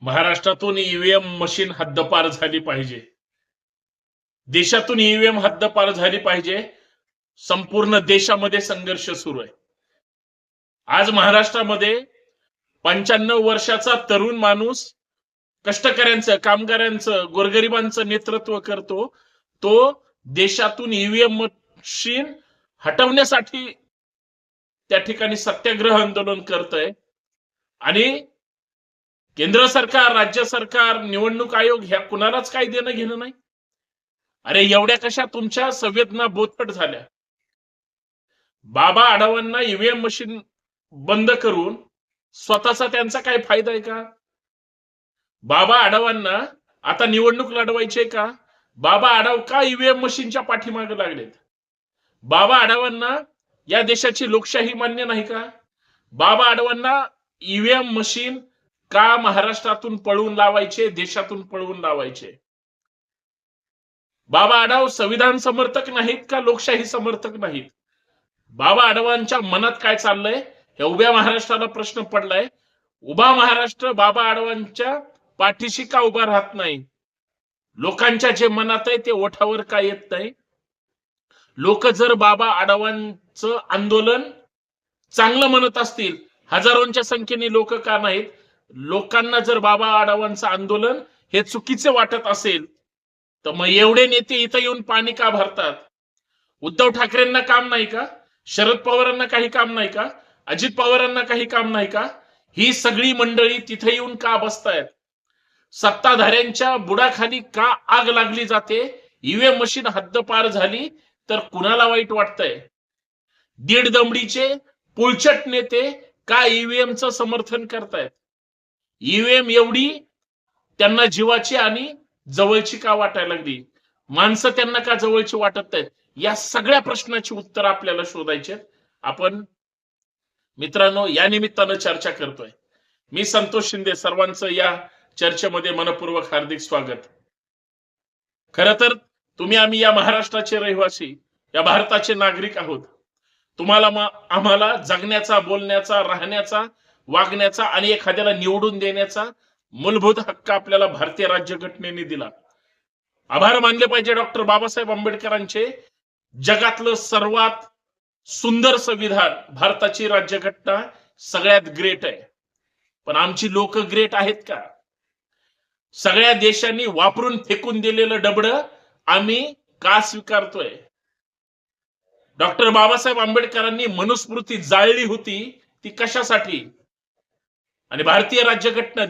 महाराष्ट्रातून EVM machine हद्दपार झाली पाहिजे. देशातून ईव्हीएम हद्दपार झाली पाहिजे. संपूर्ण देशामध्ये संघर्ष सुरू आहे. आज महाराष्ट्रामध्ये 95 वर्षाचा तरुण माणूस कष्टकऱ्यांचं, कामगारांचं, गोरगरिबांचं नेतृत्व करतो. तो देशातून ईव्हीएम मशीन हटवण्यासाठी त्या ठिकाणी सत्याग्रह आंदोलन करतंय आणि केंद्र सरकार, राज्य सरकार, निवडणूक आयोग ह्या कुणालाच काही देणं घेणं नाही. अरे एवढ्या कशा तुमच्या संवेदना बोथट झाल्या? बाबा आढावांना ईव्हीएम मशीन बंद करून स्वतःचा त्यांचा काय फायदा आहे का? बाबा आढावांना आता निवडणूक लढवायची का? बाबा आढाव का ईव्हीएम मशीनच्या पाठीमागे लागलेत? बाबा आढावांना या देशाची लोकशाही मान्य नाही का? बाबा आढावांना ईव्हीएम मशीन का महाराष्ट्रातून पळवून लावायचे, देशातून पळवून लावायचे? बाबा आढाव संविधान समर्थक नाहीत का लोकशाही समर्थक नाहीत? बाबा आढावांच्या मनात काय चाललंय हे उभ्या महाराष्ट्राला प्रश्न पडलाय. उभा महाराष्ट्र बाबा आढावांच्या पाठीशी का उभा राहत नाही? लोकांच्या जे मनात आहे ते ओठावर का येत नाही? लोक जर बाबा आढावांचं आंदोलन चांगलं म्हणत असतील, हजारोंच्या संख्येने लोक का नाहीत? लोकांना जर बाबा आढावांचं आंदोलन हे चुकीचे वाटत असेल तर मग एवढे नेते इथं येऊन पाणी का भरतात? उद्धव ठाकरेंना काम नाही का? शरद पवारांना काही काम नाही का? अजित पवारांना काही काम नाही का? ही सगळी मंडळी तिथे येऊन का बसतायत? सत्ताधाऱ्यांच्या बुडाखाली का आग लागली जाते? ईव्हीएम मशीन हद्दपार झाली तर कुणाला वाईट वाटतंय? दीड दमडीचे पुलचट नेते का ईव्हीएमचं समर्थन करतायत? ईव्हीएम एवढी त्यांना जीवाची आणि जवळची का वाटायला लागली? माणसं त्यांना का जवळची वाटत आहेत? या सगळ्या प्रश्नाची उत्तर आपल्याला शोधायचे. आपण मित्रांनो या निमित्तानं चर्चा करतोय. मी संतोष शिंदे, सर्वांचं या चर्चेमध्ये मनपूर्वक हार्दिक स्वागत. खरं तर तुम्ही आम्ही या महाराष्ट्राचे रहिवासी, या भारताचे नागरिक आहोत. तुम्हाला आम्हाला जगण्याचा, बोलण्याचा, राहण्याचा, वागण्याचा आणि एखाद्याला निवडून देण्याचा मूलभूत हक्क आपल्याला भारतीय राज्यघटनेने दिला. आभार मानले पाहिजे डॉक्टर बाबासाहेब आंबेडकरांचे. जगातलं सर्वात सुंदर संविधान भारताची राज्यघटना सगळ्यात ग्रेट आहे. पण आमची लोक ग्रेट आहेत का? सगळ्या देशांनी वापरून फेकून दिलेलं डबडं आम्ही का स्वीकारतोय? डॉक्टर बाबासाहेब आंबेडकरांनी मनुस्मृती जाळली होती ती कशासाठी? आणि भारतीय राज्यघटना